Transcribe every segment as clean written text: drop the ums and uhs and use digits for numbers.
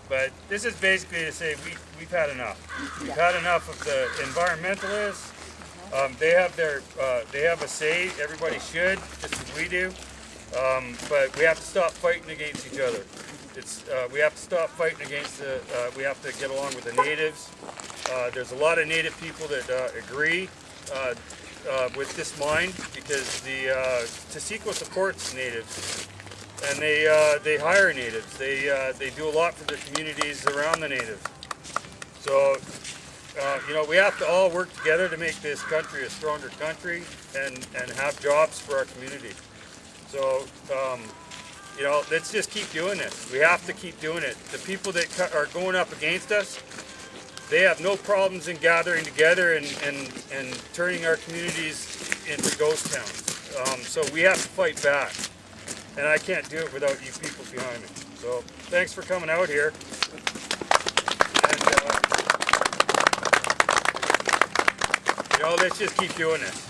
But this is basically to say we've had enough. We've had enough of the environmentalists. They have a say. Everybody should, just as we do. But we have to stop fighting against each other. We have to stop fighting against we have to get along with the natives. There's a lot of native people that agree with this mine because the Taseko supports natives. And they hire natives. They do a lot for the communities around the natives. So, we have to all work together to make this country a stronger country and have jobs for our community. So, let's just keep doing this. We have to keep doing it. The people that are going up against us, they have no problems in gathering together and turning our communities into ghost towns. So we have to fight back. And I can't do it without you people behind me. So thanks for coming out here. And let's just keep doing this.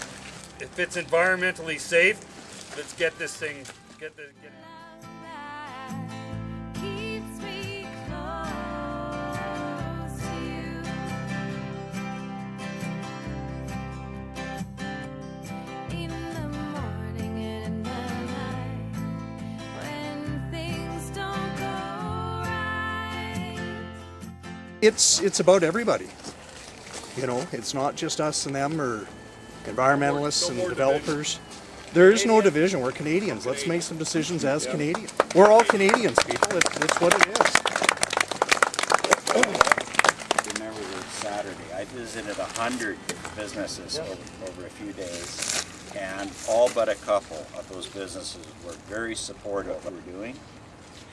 If it's environmentally safe, let's get this thing. It's about everybody. It's not just us and them or environmentalists and developers. There is no division. We're Canadians. Let's make some decisions as Canadians. We're all Canadians, people. It's what it is. I remember Saturday, I visited 100 businesses over a few days, and all but a couple of those businesses were very supportive of what we're doing.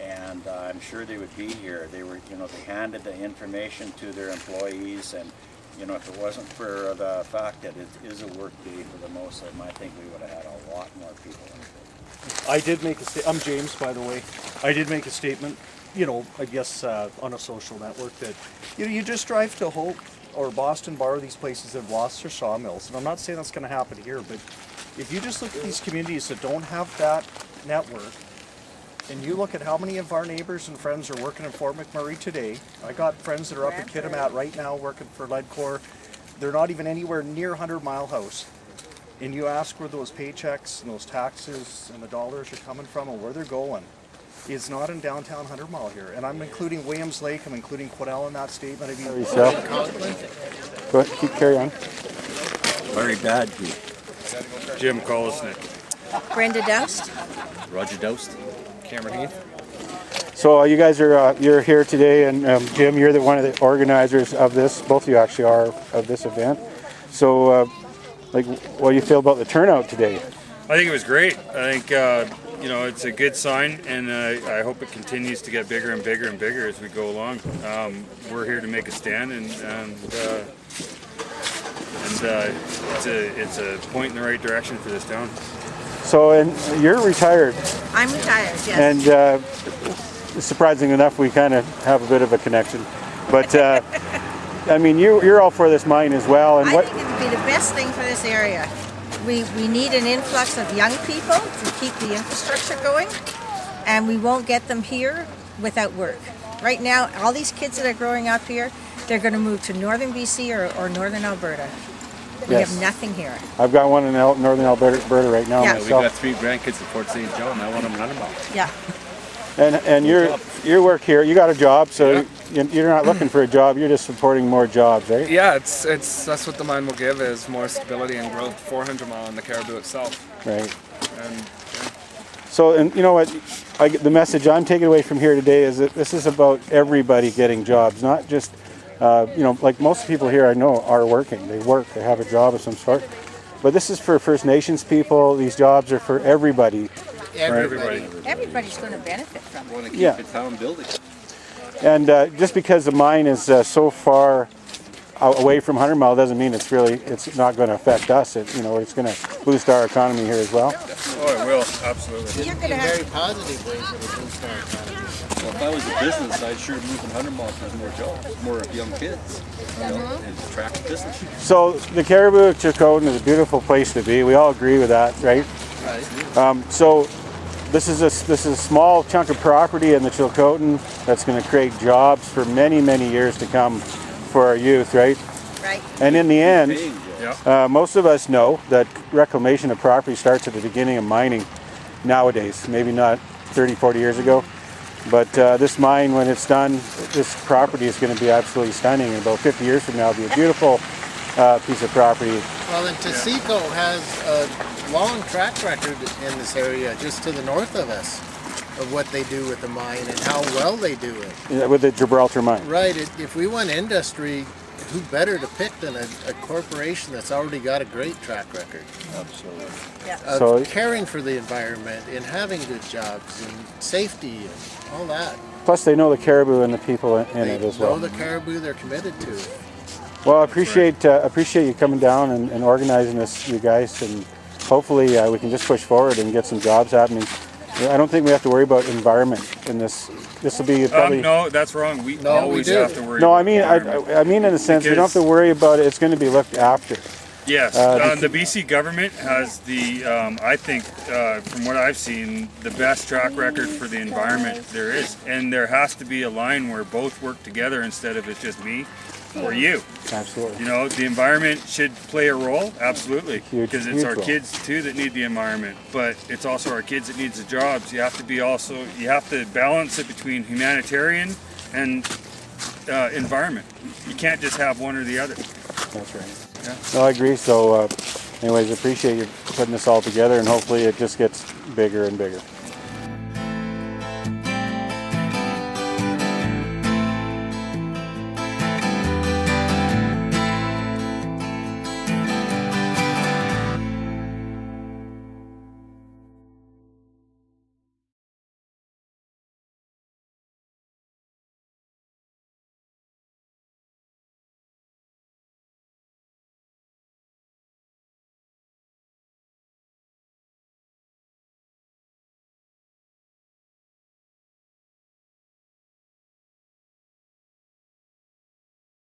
And I'm sure they would be here. They were, they handed the information to their employees, and if it wasn't for the fact that it is a work day for the most of them, I think we would have had a lot more people in here. I did make a statement. I'm James, by the way. I did make a statement, I guess on a social network that, you just drive to Hope or Boston Bar, these places that have lost their sawmills. And I'm not saying that's going to happen here, but if you just look at these communities that don't have that network, and you look at how many of our neighbors and friends are working in Fort McMurray today. I got friends that are up in Kitimat right now working for Leadcore. They're not even anywhere near 100 Mile House. And you ask where those paychecks and those taxes and the dollars are coming from and where they're going. It's not in downtown 100 Mile here. And I'm including Williams Lake, I'm including Quiddell in that statement. Go ahead, keep carry on. Very bad. Jim Kolesnick. Brenda Doust. Roger Doust. Cameron Heath. So you guys are you're here today, and Jim, you're one of the organizers of this. Both of you actually are of this event. So, what do you feel about the turnout today? I think it was great. I think it's a good sign, and I hope it continues to get bigger and bigger and bigger as we go along. We're here to make a stand, and it's a point in the right direction for this town. So, and you're retired. I'm retired, yes. And surprising enough, we kind of have a bit of a connection. But, you're all for this mine as well. And I think it would be the best thing for this area. We need an influx of young people to keep the infrastructure going, and we won't get them here without work. Right now, all these kids that are growing up here, they're going to move to northern BC or northern Alberta. We have nothing here. I've got one in northern Alberta right now. Yeah, we've got 3 grandkids at Fort St. John. I want them running about. Yeah. And your work here, you got a job, so you're not looking for a job. You're just supporting more jobs, right? Yeah, it's that's what the mine will give, is more stability and growth. 400 Mile in the Cariboo itself. Right. And so, and you know what? The message I'm taking away from here today is that this is about everybody getting jobs, not just. Like most people here I know are working. They work, they have a job of some sort. But this is for First Nations people. These jobs are for everybody. Everybody. Everybody's going to benefit from it. Want to keep the town building. And just because the mine is so far away from 100 Mile doesn't mean it's not going to affect us. It's going to boost our economy here as well. Oh, it will, absolutely. You're going to have very positive ways that it boosts our economy. Well, if I was a business, I'd sure move from 100 Mile for more jobs, more young kids, and attract business. So the Cariboo of Chilcotin is a beautiful place to be. We all agree with that, right? Right. So this is a small chunk of property in the Chilcotin that's going to create jobs for many, many years to come for our youth, right? Right. And in the end, Yeah. most of us know that reclamation of property starts at the beginning of mining nowadays, maybe not 30, 40 years ago. But this mine, when it's done, this property is going to be absolutely stunning. And about 50 years from now, it'll be a beautiful piece of property. Well, and Taseko has a long track record in this area, just to the north of us, of what they do with the mine and how well they do it. With the Gibraltar mine. Right. If we want industry, who better to pick than a corporation that's already got a great track record Absolutely. of So- caring for the environment and having good jobs and safety and all that. Plus, they know the caribou and the people in They it as know well. the caribou, they're committed to it. Well, I appreciate you coming down and organizing this, you guys, and hopefully we can just push forward and get some jobs happening. I don't think we have to worry about environment in this. This will be probably. No, that's wrong. We No, we always do. have to worry. No, about I mean, environment. I mean in a sense, we don't have to worry about it. It's going to be looked after. Yes, the- the BC government has the, I think, from what I've seen, the best track record for the environment there is. And there has to be a line where both work together instead of it's just me or you. Absolutely. You know, the environment should play a role, absolutely, Huge- because it's huge our role. kids too that need the environment. But it's also our kids that needs the jobs. You have to balance it between humanitarian and environment. You can't just have one or the other. That's right. Yeah. No, I agree. So, anyways, appreciate you putting this all together, and hopefully it just gets bigger and bigger.